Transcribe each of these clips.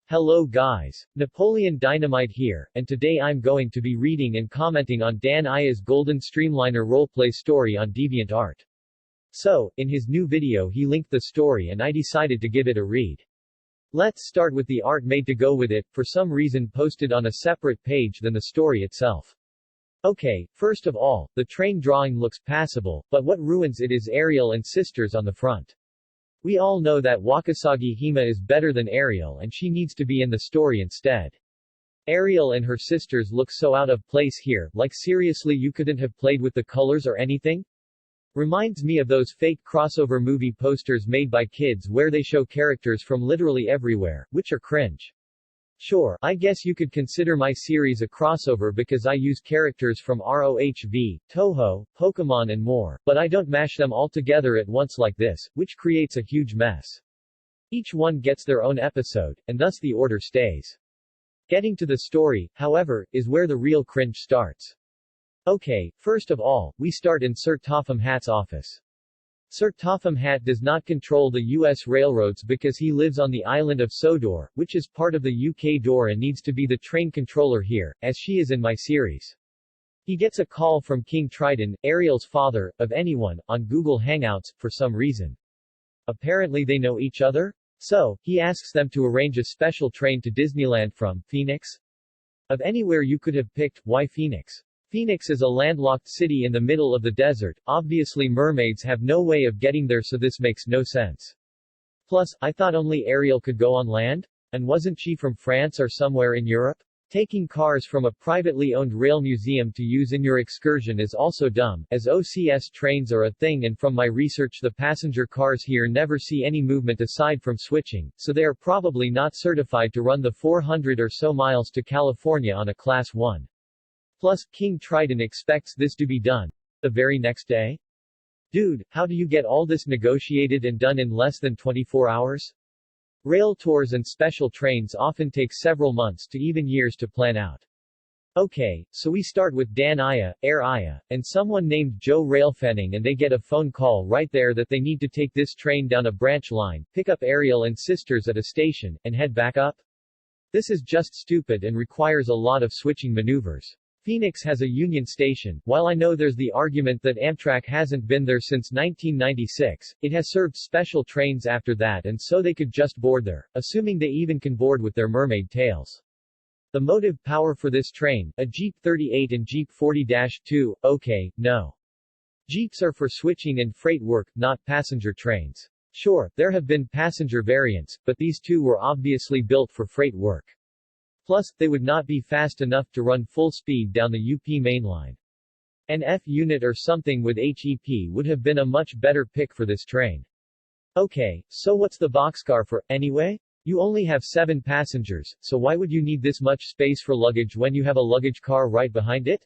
Hello guys. Napoleon Dynamite here, and today I'm going to be reading and commenting on Dan Iya's Golden Streamliner roleplay story on DeviantArt. So, in his new video he linked the story and I decided to give it a read. Let's start with the art made to go with it, for some reason posted on a separate page than the story itself. Okay, first of all, the train drawing looks passable, but what ruins it is Ariel and sisters on the front. We all know that Wakasagi Hime is better than Ariel and she needs to be in the story instead. Ariel and her sisters look so out of place here, like seriously you couldn't have played with the colors or anything? Reminds me of those fake crossover movie posters made by kids where they show characters from literally everywhere, which are cringe. Sure, I guess you could consider my series a crossover because I use characters from ROHV, Toho, Pokemon and more, but I don't mash them all together at once like this, which creates a huge mess. Each one gets their own episode, and thus the order stays. Getting to the story, however, is where the real cringe starts. Okay, first of all, we start in Sir Topham Hatt's office. Sir Topham Hatt does not control the U.S. railroads because he lives on the island of Sodor, which is part of the UK door and needs to be the train controller here, as she is in my series. He gets a call from King Triton, Ariel's father, of anyone, on Google Hangouts, for some reason. Apparently they know each other? So, he asks them to arrange a special train to Disneyland from Phoenix? Of anywhere you could have picked, why Phoenix? Phoenix is a landlocked city in the middle of the desert, obviously mermaids have no way of getting there so this makes no sense. Plus, I thought only Ariel could go on land? And wasn't she from France or somewhere in Europe? Taking cars from a privately owned rail museum to use in your excursion is also dumb, as OCS trains are a thing and from my research the passenger cars here never see any movement aside from switching, so they are probably not certified to run the 400 or so miles to California on a Class 1. Plus, King Triton expects this to be done the very next day? Dude, how do you get all this negotiated and done in less than 24 hours? Rail tours and special trains often take several months to even years to plan out. Okay, so we start with Dan Iya, Air Iya, and someone named Joe Railfenning and they get a phone call right there that they need to take this train down a branch line, pick up Ariel and sisters at a station, and head back up? This is just stupid and requires a lot of switching maneuvers. Phoenix has a Union Station. While I know there's the argument that Amtrak hasn't been there since 1996, it has served special trains after that and so they could just board there, assuming they even can board with their mermaid tails. The motive power for this train, a Jeep 38 and Jeep 40-2, okay, no. Jeeps are for switching and freight work, not passenger trains. Sure, there have been passenger variants, but these two were obviously built for freight work. Plus, they would not be fast enough to run full speed down the UP mainline. An F unit or something with HEP would have been a much better pick for this train. Okay, so what's the boxcar for, anyway? You only have 7 passengers, so why would you need this much space for luggage when you have a luggage car right behind it?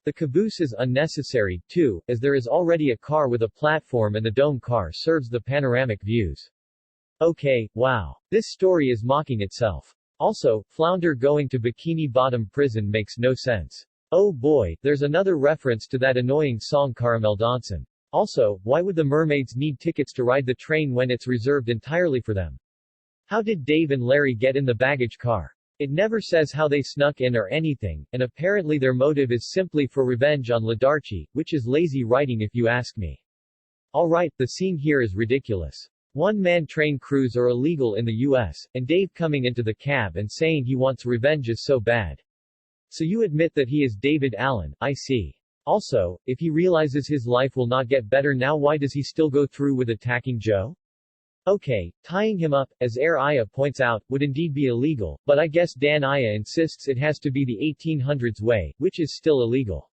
The caboose is unnecessary, too, as there is already a car with a platform and the dome car serves the panoramic views. Okay, wow. This story is mocking itself. Also, Flounder going to Bikini Bottom Prison makes no sense. Oh boy, there's another reference to that annoying song Caramel Dancin'. Also, why would the mermaids need tickets to ride the train when it's reserved entirely for them? How did Dave and Larry get in the baggage car? It never says how they snuck in or anything, and apparently their motive is simply for revenge on Ladarchi, which is lazy writing if you ask me. Alright, the scene here is ridiculous. One-man train crews are illegal in the US, and Dave coming into the cab and saying he wants revenge is so bad. So you admit that he is David Allen, I see. Also, if he realizes his life will not get better now, why does he still go through with attacking Joe? Okay, tying him up, as Air Iya points out, would indeed be illegal, but I guess Dan Iya insists it has to be the 1800s way, which is still illegal.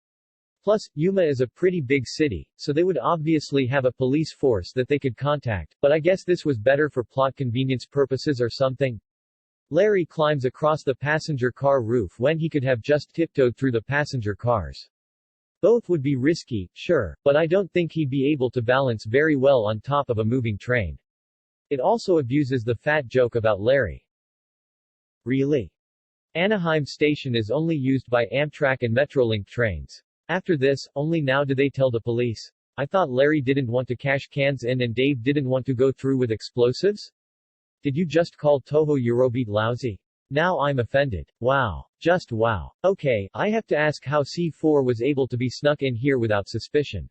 Plus, Yuma is a pretty big city, so they would obviously have a police force that they could contact, but I guess this was better for plot convenience purposes or something. Larry climbs across the passenger car roof when he could have just tiptoed through the passenger cars. Both would be risky, sure, but I don't think he'd be able to balance very well on top of a moving train. It also abuses the fat joke about Larry. Really? Anaheim Station is only used by Amtrak and Metrolink trains. After this, only now do they tell the police. I thought Larry didn't want to cash cans in and Dave didn't want to go through with explosives? Did you just call Toho Eurobeat lousy? Now I'm offended. Wow. Just wow. Okay, I have to ask how C4 was able to be snuck in here without suspicion.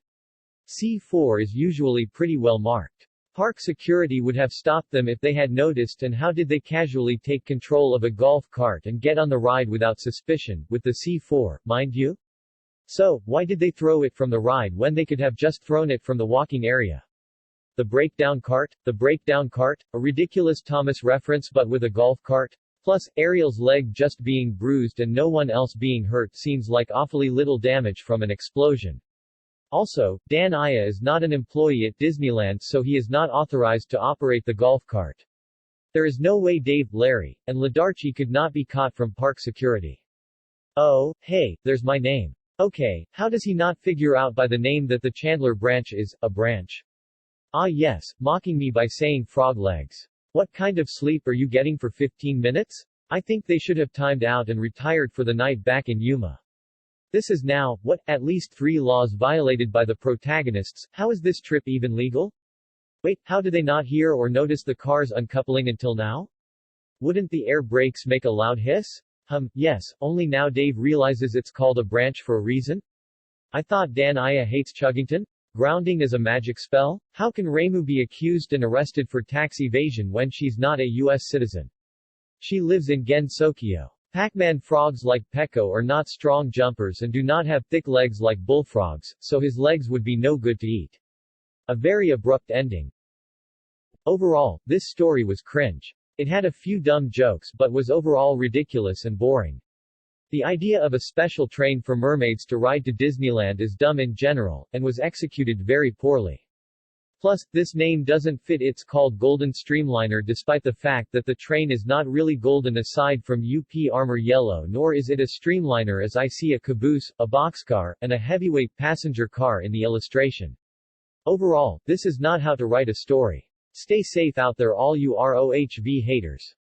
C4 is usually pretty well marked. Park security would have stopped them if they had noticed, and how did they casually take control of a golf cart and get on the ride without suspicion, with the C4, mind you? So, why did they throw it from the ride when they could have just thrown it from the walking area? The breakdown cart? The breakdown cart? A ridiculous Thomas reference but with a golf cart? Plus, Ariel's leg just being bruised and no one else being hurt seems like awfully little damage from an explosion. Also, Dan Aya is not an employee at Disneyland, so he is not authorized to operate the golf cart. There is no way Dave, Larry, and Ladarchi could not be caught from park security. Oh, hey, there's my name. Okay, how does he not figure out by the name that the Chandler branch is a branch? Ah yes, mocking me by saying frog legs. What kind of sleep are you getting for 15 minutes? I think they should have timed out and retired for the night back in Yuma. This is now, what, at least 3 laws violated by the protagonists. How is this trip even legal? Wait, how do they not hear or notice the cars uncoupling until now? Wouldn't the air brakes make a loud hiss? Yes, only now Dave realizes it's called a branch for a reason? I thought Dan Aya hates Chuggington? Grounding is a magic spell? How can Reimu be accused and arrested for tax evasion when she's not a U.S. citizen? She lives in Gensokyo. Pac-Man frogs like Peko are not strong jumpers and do not have thick legs like bullfrogs, so his legs would be no good to eat. A very abrupt ending. Overall, this story was cringe. It had a few dumb jokes but was overall ridiculous and boring. The idea of a special train for mermaids to ride to Disneyland is dumb in general, and was executed very poorly. Plus, this name doesn't fit. It's called Golden Streamliner despite the fact that the train is not really golden aside from UP Armor Yellow, nor is it a streamliner as I see a caboose, a boxcar, and a heavyweight passenger car in the illustration. Overall, this is not how to write a story. Stay safe out there all you ROHV haters.